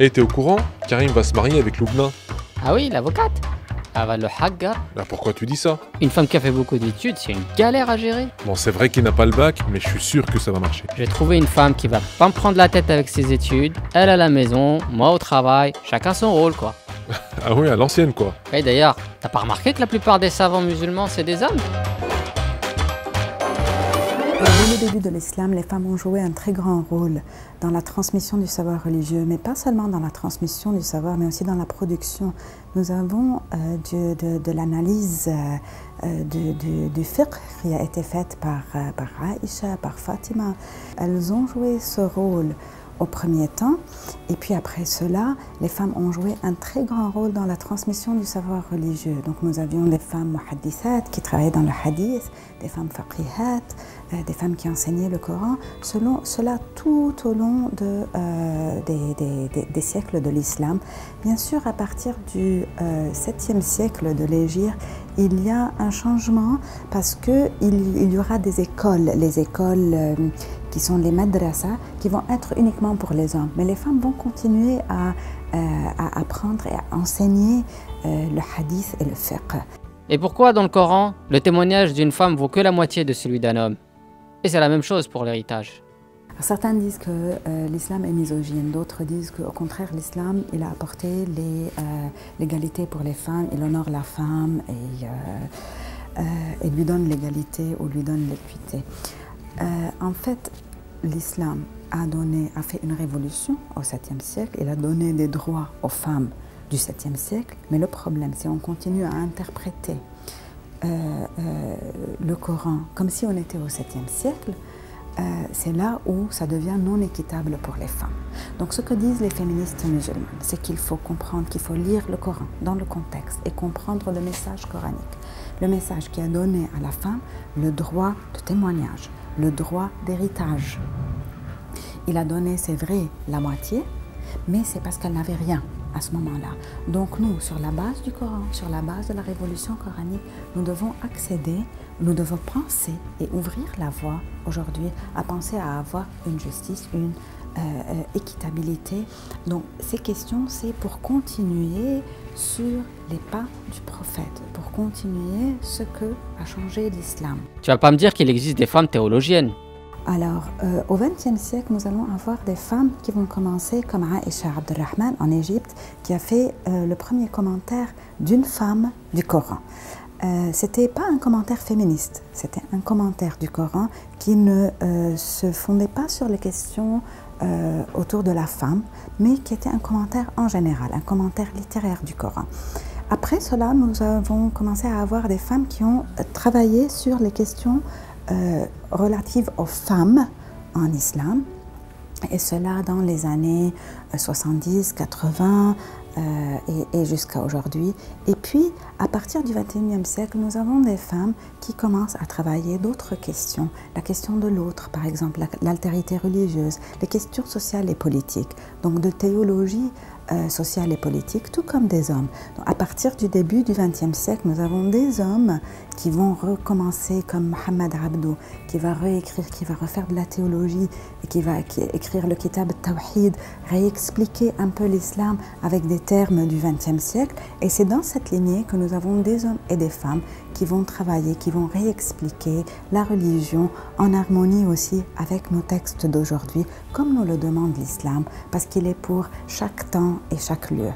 Eh, t'es au courant? Karim va se marier avec Loubna. Ah oui, l'avocate. Elle va le haggar. Bah pourquoi tu dis ça? Une femme qui a fait beaucoup d'études, c'est une galère à gérer. Bon, c'est vrai qu'il n'a pas le bac, mais je suis sûr que ça va marcher. J'ai trouvé une femme qui va pas me prendre la tête avec ses études. Elle à la maison, moi au travail, chacun son rôle quoi. Ah oui, à l'ancienne quoi. Et d'ailleurs, t'as pas remarqué que la plupart des savants musulmans c'est des hommes? Dès le début de l'islam, les femmes ont joué un très grand rôle dans la transmission du savoir religieux, mais pas seulement dans la transmission du savoir, mais aussi dans la production. Nous avons de l'analyse du fiqh qui a été faite par Aïcha, par Fatima. Elles ont joué ce rôle au premier temps, et puis après cela, les femmes ont joué un très grand rôle dans la transmission du savoir religieux. Donc nous avions des femmes muhaddithat qui travaillaient dans le hadith, des femmes faqihat, des femmes qui enseignaient le Coran, cela tout au long des siècles de l'islam. Bien sûr, à partir du 7e siècle de l'Hégire, il y a un changement parce qu'il y aura des écoles, les écoles qui sont les madrasas, qui vont être uniquement pour les hommes. Mais les femmes vont continuer à apprendre et à enseigner le hadith et le fiqh. Et pourquoi dans le Coran, le témoignage d'une femme vaut que la moitié de celui d'un homme? Et c'est la même chose pour l'héritage. Certains disent que l'islam est misogyne, d'autres disent qu'au contraire l'islam il a apporté l'égalité pour les femmes, il honore la femme et lui donne l'égalité ou lui donne l'équité. En fait, l'islam a fait une révolution au 7e siècle, il a donné des droits aux femmes du 7e siècle, mais le problème c'est qu'on continue à interpréter le Coran comme si on était au 7e siècle, c'est là où ça devient non équitable pour les femmes. Donc ce que disent les féministes musulmanes, c'est qu'il faut comprendre, qu'il faut lire le Coran dans le contexte et comprendre le message coranique. Le message qui a donné à la femme le droit de témoignage, le droit d'héritage. Il a donné, c'est vrai, la moitié, mais c'est parce qu'elle n'avait rien à ce moment-là. Donc nous, sur la base du Coran, sur la base de la révolution coranique, nous devons accéder, nous devons penser et ouvrir la voie aujourd'hui à penser à avoir une justice, une équitabilité. Donc ces questions, c'est pour continuer sur les pas du prophète, pour continuer ce que a changé l'islam. Tu vas pas me dire qu'il existe des femmes théologiennes? Alors, au XXe siècle, nous allons avoir des femmes qui vont commencer comme Aïcha Abdurrahman en Égypte, qui a fait le premier commentaire d'une femme du Coran. C'était pas un commentaire féministe, c'était un commentaire du Coran qui ne se fondait pas sur les questions autour de la femme, mais qui était un commentaire en général, un commentaire littéraire du Coran. Après cela, nous avons commencé à avoir des femmes qui ont travaillé sur les questions relatives aux femmes en islam, et cela dans les années 70, 80 et jusqu'à aujourd'hui. Et puis, à partir du XXIe siècle, nous avons des femmes qui commencent à travailler d'autres questions. La question de l'autre, par exemple, l'altérité religieuse, les questions sociales et politiques, donc de théologie sociale et politique, tout comme des hommes. Donc, à partir du début du XXe siècle, nous avons des hommes qui vont recommencer comme Mohammed Abdou, qui va réécrire, qui va refaire de la théologie et qui va écrire le Kitab Tawhid, réexpliquer un peu l'islam avec des termes du XXe siècle. Et c'est dans cette lignée que nous avons des hommes et des femmes qui vont travailler, qui vont réexpliquer la religion en harmonie aussi avec nos textes d'aujourd'hui, comme nous le demande l'islam, parce qu'il est pour chaque temps et chaque lieu.